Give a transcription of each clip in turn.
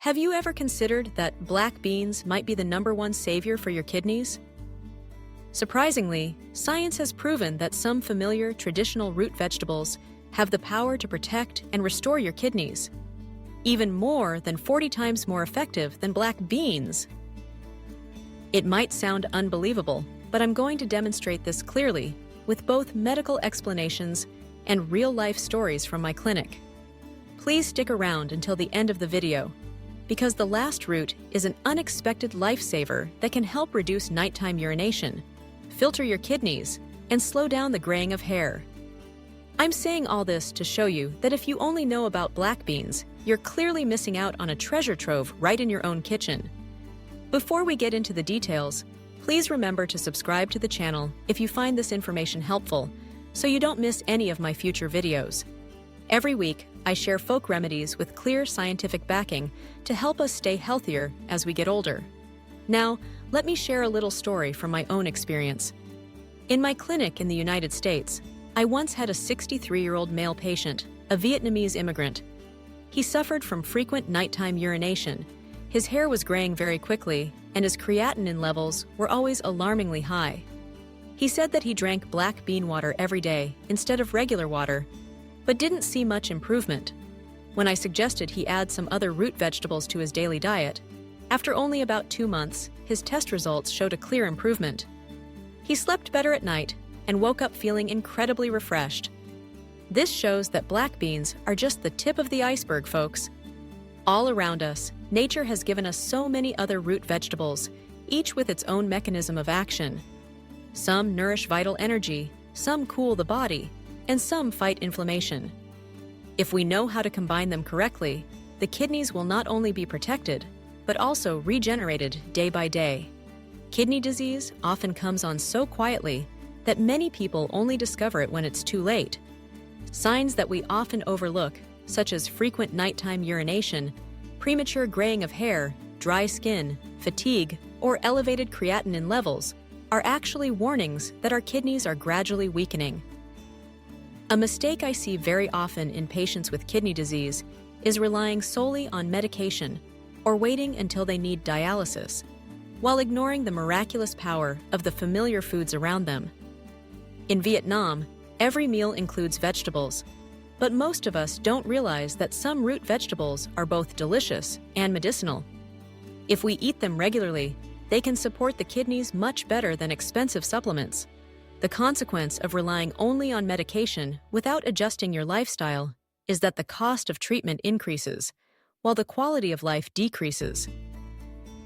Have you ever considered that black beans might be the #1 savior for your kidneys? Surprisingly, science has proven that some familiar traditional root vegetables have the power to protect and restore your kidneys, even more than 40 times more effective than black beans. It might sound unbelievable, but I'm going to demonstrate this clearly with both medical explanations and real-life stories from my clinic. Please stick around until the end of the video, because the last root is an unexpected lifesaver that can help reduce nighttime urination, filter your kidneys, and slow down the graying of hair. I'm saying all this to show you that if you only know about black beans, you're clearly missing out on a treasure trove right in your own kitchen. Before we get into the details, please remember to subscribe to the channel if you find this information helpful, so you don't miss any of my future videos. Every week, I share folk remedies with clear scientific backing to help us stay healthier as we get older. Now, let me share a little story from my own experience. In my clinic in the United States, I once had a 63-year-old male patient, a Vietnamese immigrant. He suffered from frequent nighttime urination. His hair was graying very quickly, and his creatinine levels were always alarmingly high. He said that he drank black bean water every day instead of regular water, but didn't see much improvement. When I suggested he add some other root vegetables to his daily diet, after only about 2 months, his test results showed a clear improvement. He slept better at night and woke up feeling incredibly refreshed. This shows that black beans are just the tip of the iceberg, folks. All around us, nature has given us so many other root vegetables, each with its own mechanism of action. Some nourish vital energy, some cool the body, and some fight inflammation. If we know how to combine them correctly, the kidneys will not only be protected, but also regenerated day by day. Kidney disease often comes on so quietly that many people only discover it when it's too late. Signs that we often overlook, such as frequent nighttime urination, premature graying of hair, dry skin, fatigue, or elevated creatinine levels, are actually warnings that our kidneys are gradually weakening. A mistake I see very often in patients with kidney disease is relying solely on medication or waiting until they need dialysis, while ignoring the miraculous power of the familiar foods around them. In Vietnam, every meal includes vegetables, but most of us don't realize that some root vegetables are both delicious and medicinal. If we eat them regularly, they can support the kidneys much better than expensive supplements. The consequence of relying only on medication without adjusting your lifestyle is that the cost of treatment increases, while the quality of life decreases.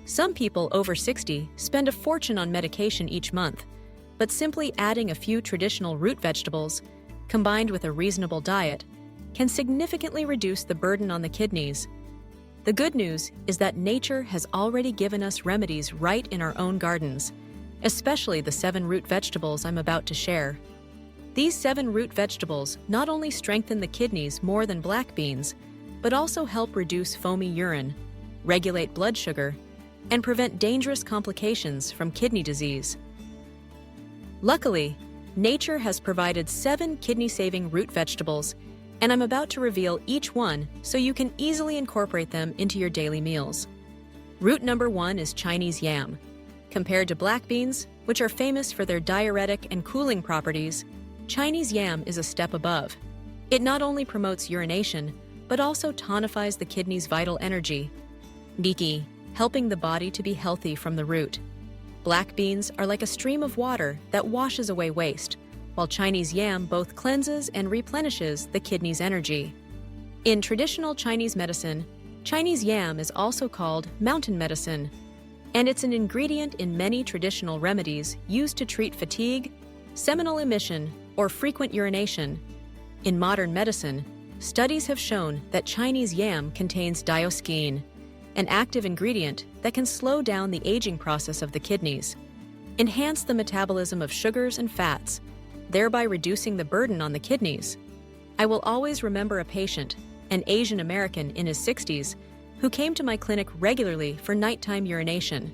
Some people over 60 spend a fortune on medication each month, but simply adding a few traditional root vegetables, combined with a reasonable diet, can significantly reduce the burden on the kidneys. The good news is that nature has already given us remedies right in our own gardens, especially the 7 root vegetables I'm about to share. These 7 root vegetables not only strengthen the kidneys more than black beans, but also help reduce foamy urine, regulate blood sugar, and prevent dangerous complications from kidney disease. Luckily, nature has provided 7 kidney-saving root vegetables, and I'm about to reveal each one so you can easily incorporate them into your daily meals. Root number 1 is Chinese yam. Compared to black beans, which are famous for their diuretic and cooling properties, Chinese yam is a step above. It not only promotes urination, but also tonifies the kidney's vital energy, Niki, helping the body to be healthy from the root. Black beans are like a stream of water that washes away waste, while Chinese yam both cleanses and replenishes the kidney's energy. In traditional Chinese medicine, Chinese yam is also called mountain medicine, and it's an ingredient in many traditional remedies used to treat fatigue, seminal emission, or frequent urination. In modern medicine, studies have shown that Chinese yam contains dioscine, an active ingredient that can slow down the aging process of the kidneys, enhance the metabolism of sugars and fats, thereby reducing the burden on the kidneys. I will always remember a patient, an Asian American in his 60s, who came to my clinic regularly for nighttime urination.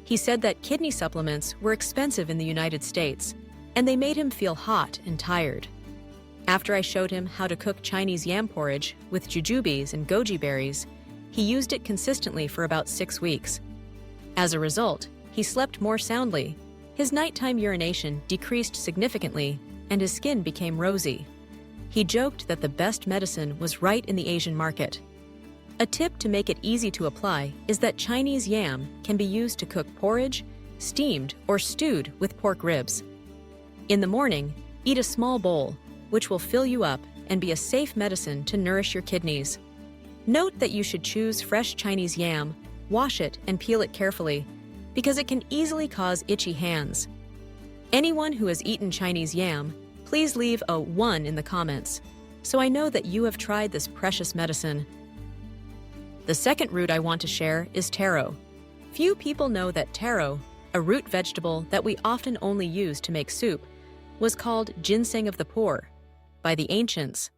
He said that kidney supplements were expensive in the United States, and they made him feel hot and tired. After I showed him how to cook Chinese yam porridge with jujubes and goji berries, he used it consistently for about 6 weeks. As a result, he slept more soundly, his nighttime urination decreased significantly, and his skin became rosy. He joked that the best medicine was right in the Asian market. A tip to make it easy to apply is that Chinese yam can be used to cook porridge, steamed, or stewed with pork ribs. In the morning, eat a small bowl, which will fill you up and be a safe medicine to nourish your kidneys. Note that you should choose fresh Chinese yam, wash it, and peel it carefully, because it can easily cause itchy hands. Anyone who has eaten Chinese yam, please leave a 1 in the comments, so I know that you have tried this precious medicine. The second root I want to share is taro. Few people know that taro, a root vegetable that we often only use to make soup, was called ginseng of the poor by the ancients.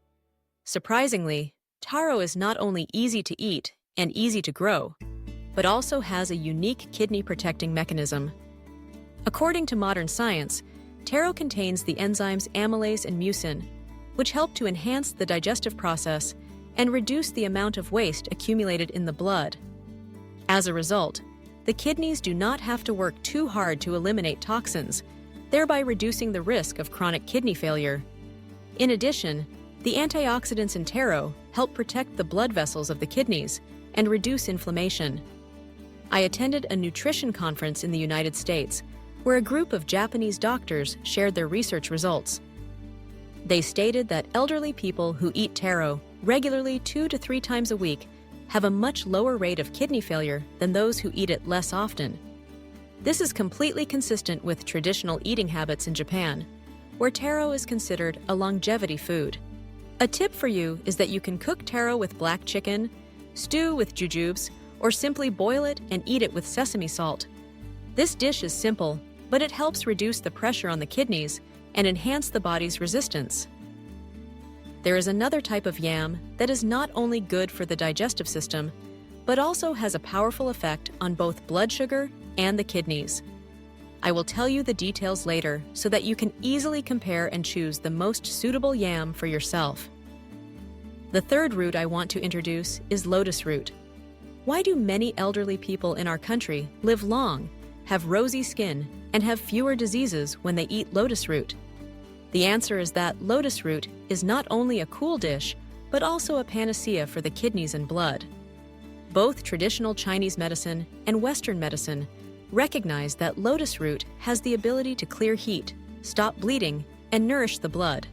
Surprisingly, taro is not only easy to eat and easy to grow, but also has a unique kidney-protecting mechanism. According to modern science, taro contains the enzymes amylase and mucin, which help to enhance the digestive process and reduce the amount of waste accumulated in the blood. As a result, the kidneys do not have to work too hard to eliminate toxins, thereby reducing the risk of chronic kidney failure. In addition, the antioxidants in taro help protect the blood vessels of the kidneys and reduce inflammation. I attended a nutrition conference in the United States where a group of Japanese doctors shared their research results. They stated that elderly people who eat taro regularly 2 to 3 times a week have a much lower rate of kidney failure than those who eat it less often. This is completely consistent with traditional eating habits in Japan, where taro is considered a longevity food. A tip for you is that you can cook taro with black chicken, stew with jujubes, or simply boil it and eat it with sesame salt. This dish is simple, but it helps reduce the pressure on the kidneys and enhance the body's resistance. There is another type of yam that is not only good for the digestive system, but also has a powerful effect on both blood sugar and the kidneys. I will tell you the details later so that you can easily compare and choose the most suitable yam for yourself. The third root I want to introduce is lotus root. Why do many elderly people in our country live long, have rosy skin, and have fewer diseases when they eat lotus root? The answer is that lotus root is not only a cool dish, but also a panacea for the kidneys and blood. Both traditional Chinese medicine and Western medicine recognize that lotus root has the ability to clear heat, stop bleeding, and nourish the blood.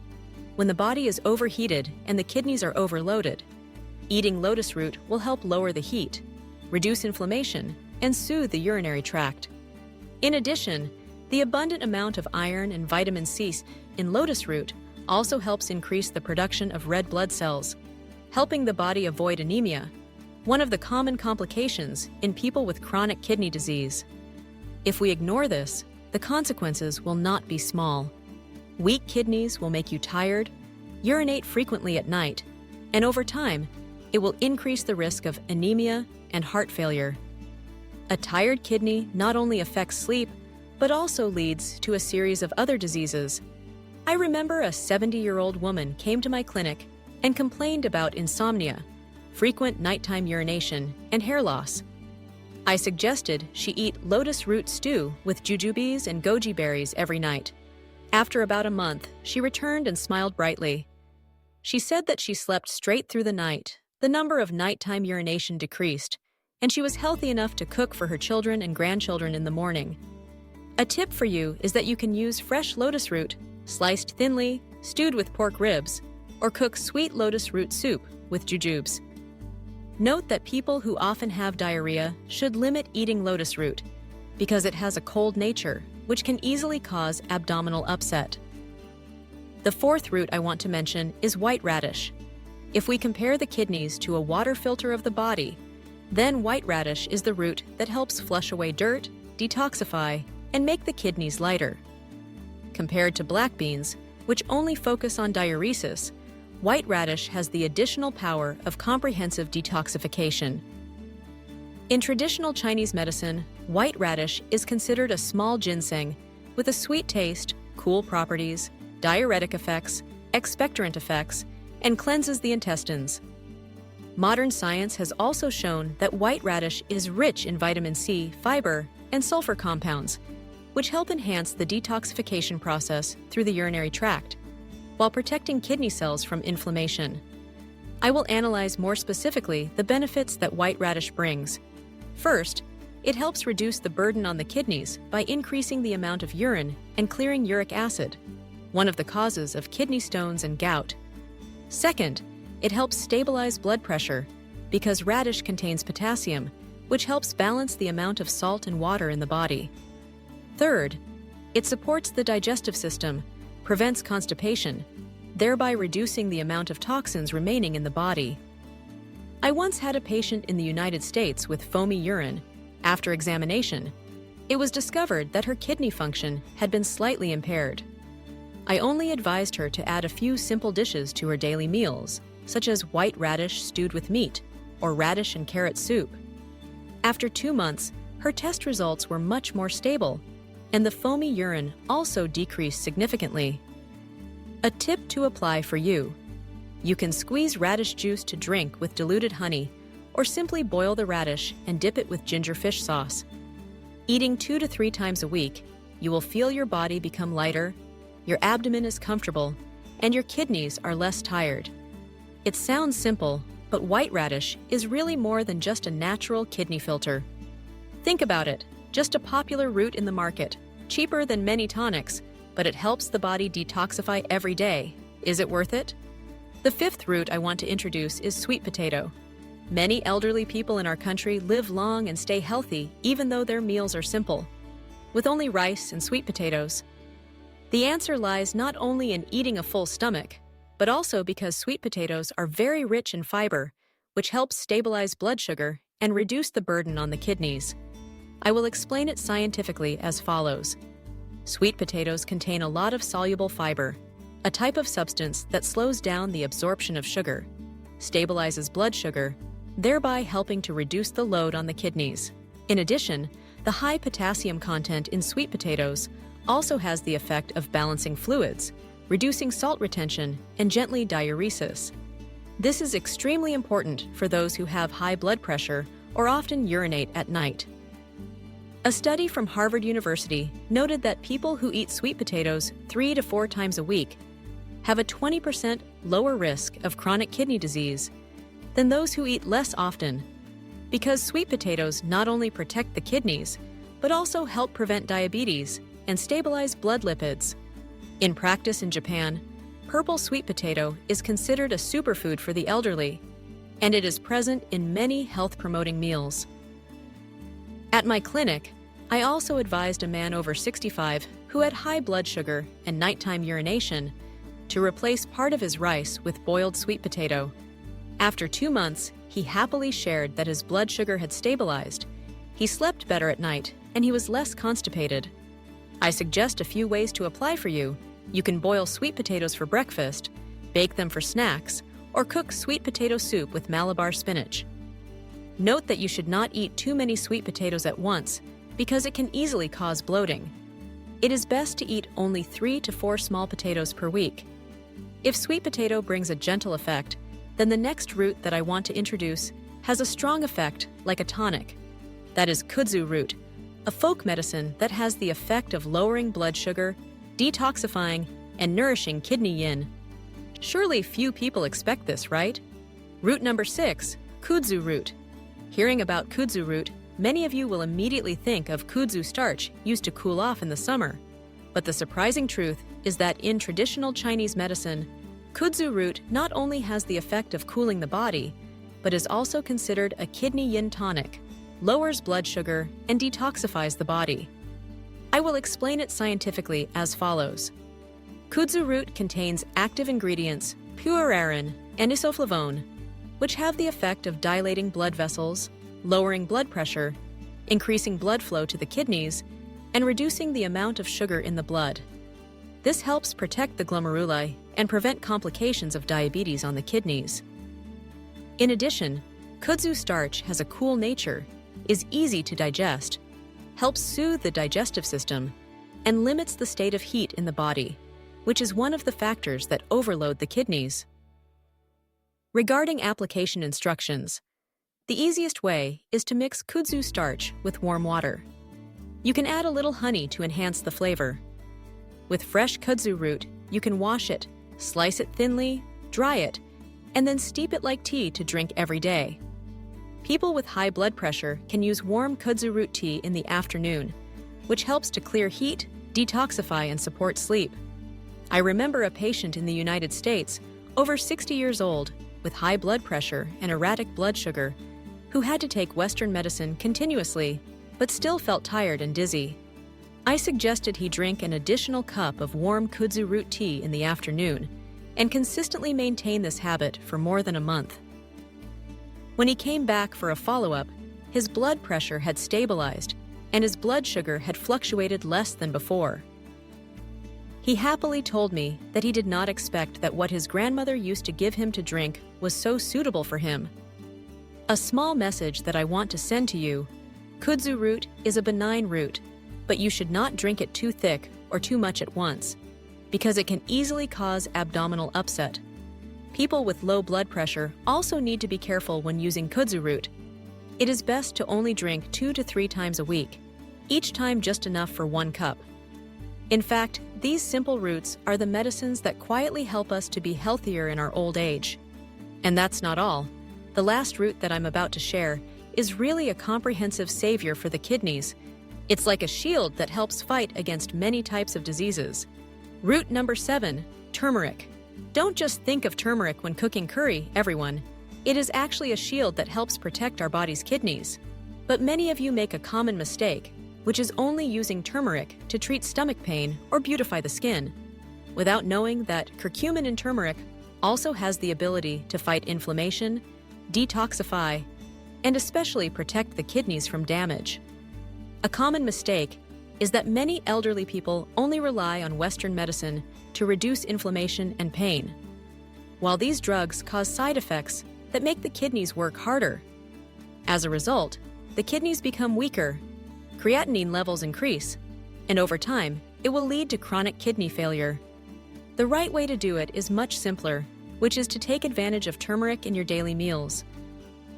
When the body is overheated and the kidneys are overloaded, eating lotus root will help lower the heat, reduce inflammation, and soothe the urinary tract. In addition, the abundant amount of iron and vitamin C in lotus root also helps increase the production of red blood cells, helping the body avoid anemia, one of the common complications in people with chronic kidney disease. If we ignore this, the consequences will not be small. Weak kidneys will make you tired, urinate frequently at night, and over time, it will increase the risk of anemia and heart failure. A tired kidney not only affects sleep, but also leads to a series of other diseases. I remember a 70-year-old woman came to my clinic and complained about insomnia, frequent nighttime urination, and hair loss. I suggested she eat lotus root stew with jujubes and goji berries every night. After about a month, she returned and smiled brightly. She said that she slept straight through the night, the number of nighttime urination decreased, and she was healthy enough to cook for her children and grandchildren in the morning. A tip for you is that you can use fresh lotus root, sliced thinly, stewed with pork ribs, or cook sweet lotus root soup with jujubes. Note that people who often have diarrhea should limit eating lotus root because it has a cold nature, which can easily cause abdominal upset. The fourth root I want to mention is white radish. If we compare the kidneys to a water filter of the body, then white radish is the root that helps flush away dirt, detoxify, and make the kidneys lighter. Compared to black beans, which only focus on diuresis, white radish has the additional power of comprehensive detoxification. In traditional Chinese medicine, white radish is considered a small ginseng with a sweet taste, cool properties, diuretic effects, expectorant effects, and cleanses the intestines. Modern science has also shown that white radish is rich in vitamin C, fiber, and sulfur compounds, which help enhance the detoxification process through the urinary tract, while protecting kidney cells from inflammation. I will analyze more specifically the benefits that white radish brings. First, it helps reduce the burden on the kidneys by increasing the amount of urine and clearing uric acid, one of the causes of kidney stones and gout. Second, it helps stabilize blood pressure because radish contains potassium, which helps balance the amount of salt and water in the body. Third, it supports the digestive system, prevents constipation, thereby reducing the amount of toxins remaining in the body. I once had a patient in the United States with foamy urine. After examination, it was discovered that her kidney function had been slightly impaired. I only advised her to add a few simple dishes to her daily meals, such as white radish stewed with meat or radish and carrot soup. After 2 months, her test results were much more stable, and the foamy urine also decreased significantly. A tip to apply for you: you can squeeze radish juice to drink with diluted honey, or simply boil the radish and dip it with ginger fish sauce. Eating 2 to 3 times a week, you will feel your body become lighter, your abdomen is comfortable, and your kidneys are less tired. It sounds simple, but white radish is really more than just a natural kidney filter. Think about it, just a popular root in the market, cheaper than many tonics, but it helps the body detoxify every day. Is it worth it? The fifth root I want to introduce is sweet potato. Many elderly people in our country live long and stay healthy even though their meals are simple, with only rice and sweet potatoes. The answer lies not only in eating a full stomach, but also because sweet potatoes are very rich in fiber, which helps stabilize blood sugar and reduce the burden on the kidneys. I will explain it scientifically as follows. Sweet potatoes contain a lot of soluble fiber, a type of substance that slows down the absorption of sugar, stabilizes blood sugar, thereby helping to reduce the load on the kidneys. In addition, the high potassium content in sweet potatoes also has the effect of balancing fluids, reducing salt retention, and gently diuresis. This is extremely important for those who have high blood pressure or often urinate at night. A study from Harvard University noted that people who eat sweet potatoes 3 to 4 times a week have a 20% lower risk of chronic kidney disease than those who eat less often, because sweet potatoes not only protect the kidneys, but also help prevent diabetes and stabilize blood lipids. In practice in Japan, purple sweet potato is considered a superfood for the elderly, and it is present in many health-promoting meals. At my clinic, I also advised a man over 65 who had high blood sugar and nighttime urination to replace part of his rice with boiled sweet potato. After 2 months, he happily shared that his blood sugar had stabilized, he slept better at night, and he was less constipated. I suggest a few ways to apply for you. You can boil sweet potatoes for breakfast, bake them for snacks, or cook sweet potato soup with Malabar spinach. Note that you should not eat too many sweet potatoes at once because it can easily cause bloating. It is best to eat only 3 to 4 small potatoes per week. If sweet potato brings a gentle effect, then the next root that I want to introduce has a strong effect like a tonic. That is kudzu root, a folk medicine that has the effect of lowering blood sugar, detoxifying, and nourishing kidney yin. Surely few people expect this, right? Root number 6, kudzu root. Hearing about kudzu root, many of you will immediately think of kudzu starch used to cool off in the summer. But the surprising truth is that in traditional Chinese medicine, kudzu root not only has the effect of cooling the body, but is also considered a kidney yin tonic, lowers blood sugar, and detoxifies the body. I will explain it scientifically as follows. Kudzu root contains active ingredients puerarin and isoflavone, which have the effect of dilating blood vessels, lowering blood pressure, increasing blood flow to the kidneys, and reducing the amount of sugar in the blood. This helps protect the glomeruli and prevent complications of diabetes on the kidneys. In addition, kudzu starch has a cool nature, is easy to digest, helps soothe the digestive system, and limits the state of heat in the body, which is one of the factors that overload the kidneys. Regarding application instructions, the easiest way is to mix kudzu starch with warm water. You can add a little honey to enhance the flavor. With fresh kudzu root, you can wash it, slice it thinly, dry it, and then steep it like tea to drink every day. People with high blood pressure can use warm kudzu root tea in the afternoon, which helps to clear heat, detoxify, and support sleep. I remember a patient in the United States, over 60 years old, with high blood pressure and erratic blood sugar, who had to take Western medicine continuously, but still felt tired and dizzy. I suggested he drink an additional cup of warm kudzu root tea in the afternoon and consistently maintain this habit for more than a month. When he came back for a follow-up, his blood pressure had stabilized and his blood sugar had fluctuated less than before. He happily told me that he did not expect that what his grandmother used to give him to drink was so suitable for him. A small message that I want to send to you: kudzu root is a benign root, but you should not drink it too thick or too much at once, because it can easily cause abdominal upset. People with low blood pressure also need to be careful when using kudzu root. It is best to only drink 2 to 3 times a week, each time just enough for 1 cup. In fact, these simple roots are the medicines that quietly help us to be healthier in our old age. And that's not all. The last root that I'm about to share is really a comprehensive savior for the kidneys. It's like a shield that helps fight against many types of diseases. Root number 7, turmeric. Don't just think of turmeric when cooking curry, everyone. It is actually a shield that helps protect our body's kidneys. But many of you make a common mistake, which is only using turmeric to treat stomach pain or beautify the skin, without knowing that curcumin in turmeric also has the ability to fight inflammation, detoxify, and especially protect the kidneys from damage. A common mistake is that many elderly people only rely on Western medicine to reduce inflammation and pain, while these drugs cause side effects that make the kidneys work harder. As a result, the kidneys become weaker, creatinine levels increase, and over time, it will lead to chronic kidney failure. The right way to do it is much simpler, which is to take advantage of turmeric in your daily meals.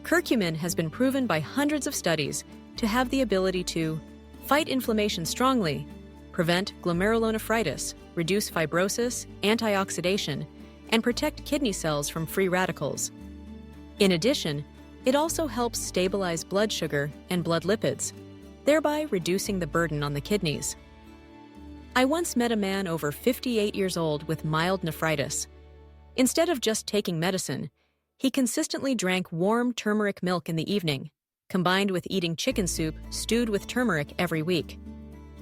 Curcumin has been proven by hundreds of studies to have the ability to fight inflammation strongly, prevent glomerulonephritis, reduce fibrosis, antioxidation, and protect kidney cells from free radicals. In addition, it also helps stabilize blood sugar and blood lipids, thereby reducing the burden on the kidneys. I once met a man over 58 years old with mild nephritis. Instead of just taking medicine, he consistently drank warm turmeric milk in the evening, combined with eating chicken soup stewed with turmeric every week.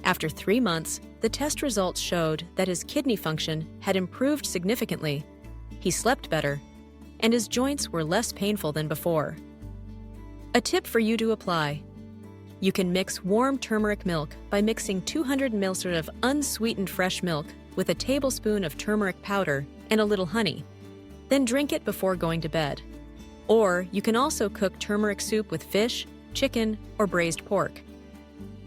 After 3 months, the test results showed that his kidney function had improved significantly. He slept better, and his joints were less painful than before. A tip for you to apply: you can mix warm turmeric milk by mixing 200 ml of unsweetened fresh milk with a tablespoon of turmeric powder and a little honey. Then drink it before going to bed. Or you can also cook turmeric soup with fish, chicken, or braised pork.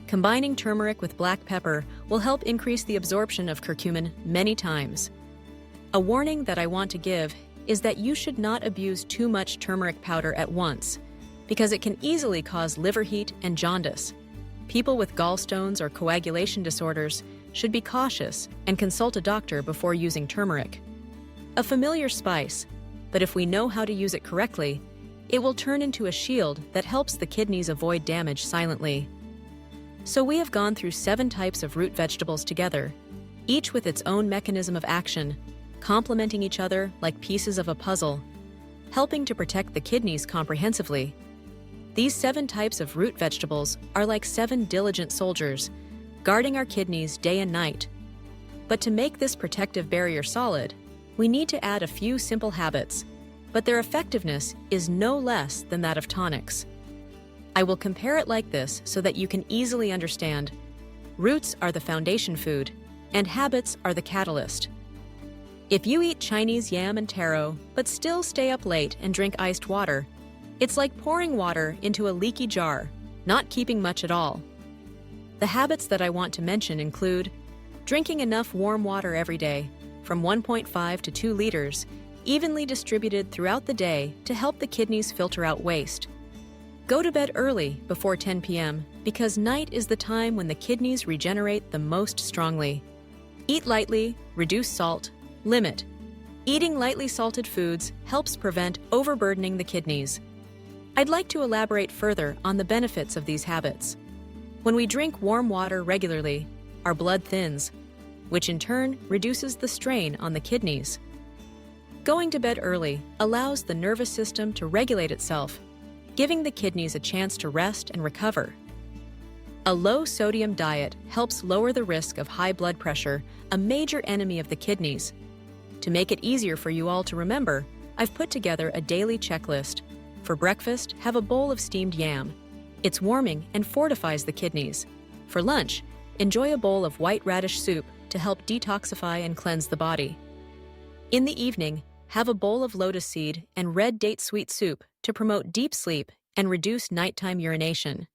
Combining turmeric with black pepper will help increase the absorption of curcumin many times. A warning that I want to give is that you should not abuse too much turmeric powder at once, because it can easily cause liver heat and jaundice. People with gallstones or coagulation disorders should be cautious and consult a doctor before using turmeric. A familiar spice, but if we know how to use it correctly, it will turn into a shield that helps the kidneys avoid damage silently. So we have gone through 7 types of root vegetables together, each with its own mechanism of action, complementing each other like pieces of a puzzle, helping to protect the kidneys comprehensively. These 7 types of root vegetables are like 7 diligent soldiers, guarding our kidneys day and night. But to make this protective barrier solid, we need to add a few simple habits, but their effectiveness is no less than that of tonics. I will compare it like this so that you can easily understand. Roots are the foundation food, and habits are the catalyst. If you eat Chinese yam and taro, but still stay up late and drink iced water, it's like pouring water into a leaky jar, not keeping much at all. The habits that I want to mention include drinking enough warm water every day, from 1.5 to 2 liters, evenly distributed throughout the day to help the kidneys filter out waste. Go to bed early, before 10 p.m., because night is the time when the kidneys regenerate the most strongly. Eat lightly, reduce salt, limit. Eating lightly salted foods helps prevent overburdening the kidneys. I'd like to elaborate further on the benefits of these habits. When we drink warm water regularly, our blood thins, which in turn reduces the strain on the kidneys. Going to bed early allows the nervous system to regulate itself, giving the kidneys a chance to rest and recover. A low-sodium diet helps lower the risk of high blood pressure, a major enemy of the kidneys. To make it easier for you all to remember, I've put together a daily checklist. For breakfast, have a bowl of steamed yam. It's warming and fortifies the kidneys. For lunch, enjoy a bowl of white radish soup to help detoxify and cleanse the body. In the evening, have a bowl of lotus seed and red date sweet soup to promote deep sleep and reduce nighttime urination.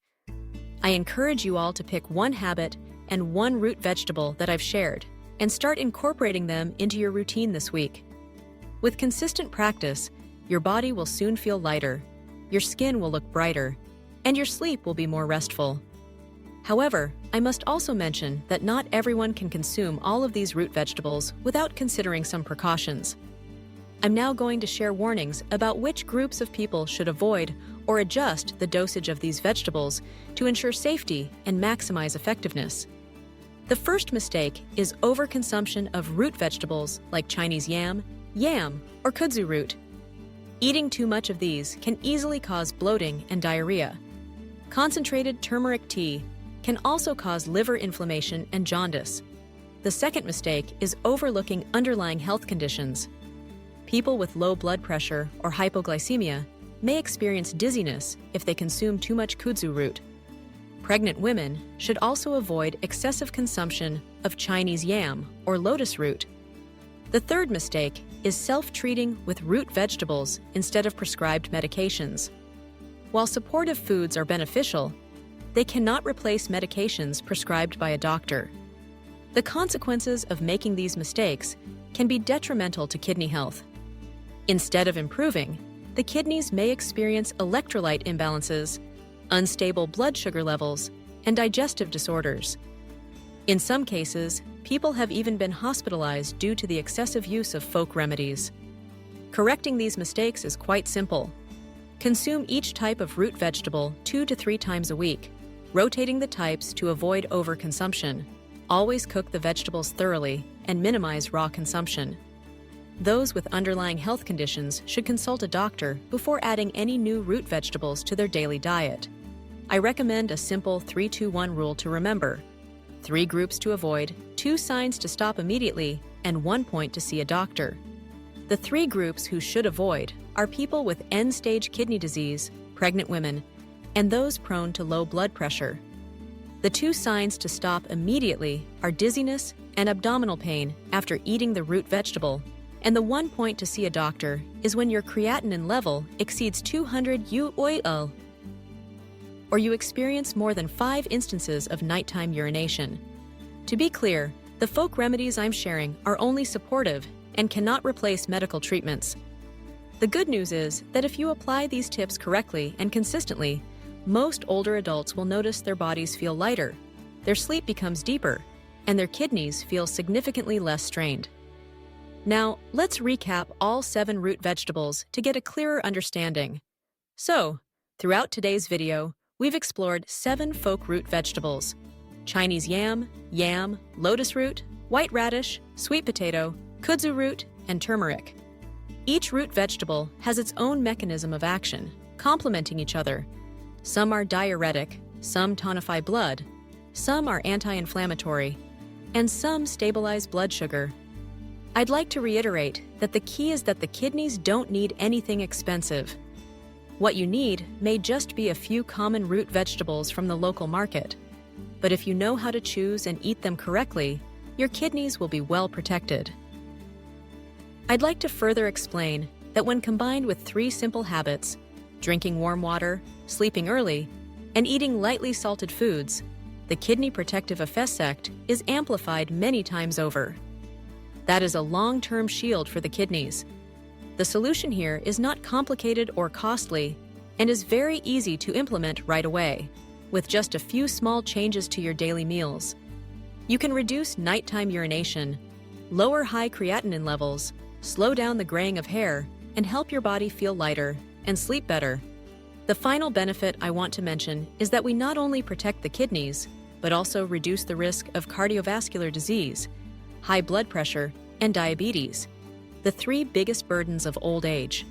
I encourage you all to pick one habit and one root vegetable that I've shared and start incorporating them into your routine this week. With consistent practice, your body will soon feel lighter, your skin will look brighter, and your sleep will be more restful. However, I must also mention that not everyone can consume all of these root vegetables without considering some precautions. I'm now going to share warnings about which groups of people should avoid or adjust the dosage of these vegetables to ensure safety and maximize effectiveness. The first mistake is overconsumption of root vegetables like Chinese yam, or kudzu root. Eating too much of these can easily cause bloating and diarrhea. Concentrated turmeric tea can also cause liver inflammation and jaundice. The second mistake is overlooking underlying health conditions. People with low blood pressure or hypoglycemia may experience dizziness if they consume too much kudzu root. Pregnant women should also avoid excessive consumption of Chinese yam or lotus root. The third mistake is self-treating with root vegetables instead of prescribed medications. While supportive foods are beneficial, they cannot replace medications prescribed by a doctor. The consequences of making these mistakes can be detrimental to kidney health. Instead of improving, the kidneys may experience electrolyte imbalances, unstable blood sugar levels, and digestive disorders. In some cases, people have even been hospitalized due to the excessive use of folk remedies. Correcting these mistakes is quite simple. Consume each type of root vegetable 2 to 3 times a week, rotating the types to avoid overconsumption. Always cook the vegetables thoroughly and minimize raw consumption. Those with underlying health conditions should consult a doctor before adding any new root vegetables to their daily diet. I recommend a simple 3-2-1 rule to remember: 3 groups to avoid, 2 signs to stop immediately, and 1 point to see a doctor. The 3 groups who should avoid are people with end-stage kidney disease, pregnant women, and those prone to low blood pressure. The 2 signs to stop immediately are dizziness and abdominal pain after eating the root vegetable, and the 1 point to see a doctor is when your creatinine level exceeds 200 UOL, or you experience more than 5 instances of nighttime urination. To be clear, the folk remedies I'm sharing are only supportive and cannot replace medical treatments. The good news is that if you apply these tips correctly and consistently, most older adults will notice their bodies feel lighter, their sleep becomes deeper, and their kidneys feel significantly less strained. Now, let's recap all 7 root vegetables to get a clearer understanding. So, throughout today's video, we've explored 7 folk root vegetables: Chinese yam, lotus root, white radish, sweet potato, kudzu root, and turmeric. Each root vegetable has its own mechanism of action, complementing each other. Some are diuretic, some tonify blood, some are anti-inflammatory, and some stabilize blood sugar. I'd like to reiterate that the key is that the kidneys don't need anything expensive. What you need may just be a few common root vegetables from the local market. But if you know how to choose and eat them correctly, your kidneys will be well protected. I'd like to further explain that when combined with 3 simple habits, drinking warm water, sleeping early, and eating lightly salted foods, the kidney protective effect is amplified many times over. That is a long-term shield for the kidneys. The solution here is not complicated or costly and is very easy to implement right away, with just a few small changes to your daily meals. You can reduce nighttime urination, lower high creatinine levels, slow down the graying of hair, and help your body feel lighter and sleep better. The final benefit I want to mention is that we not only protect the kidneys, but also reduce the risk of cardiovascular disease, high blood pressure, and diabetes, the three biggest burdens of old age.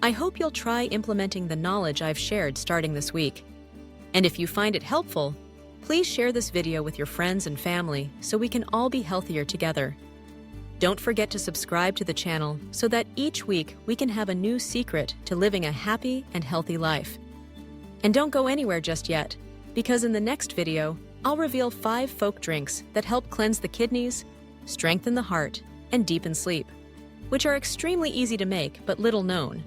I hope you'll try implementing the knowledge I've shared starting this week. And if you find it helpful, please share this video with your friends and family so we can all be healthier together. Don't forget to subscribe to the channel so that each week we can have a new secret to living a happy and healthy life. And don't go anywhere just yet, because in the next video, I'll reveal 5 folk drinks that help cleanse the kidneys, strengthen the heart, and deepen sleep, which are extremely easy to make but little known.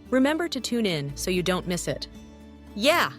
Remember to tune in so you don't miss it. Yeah!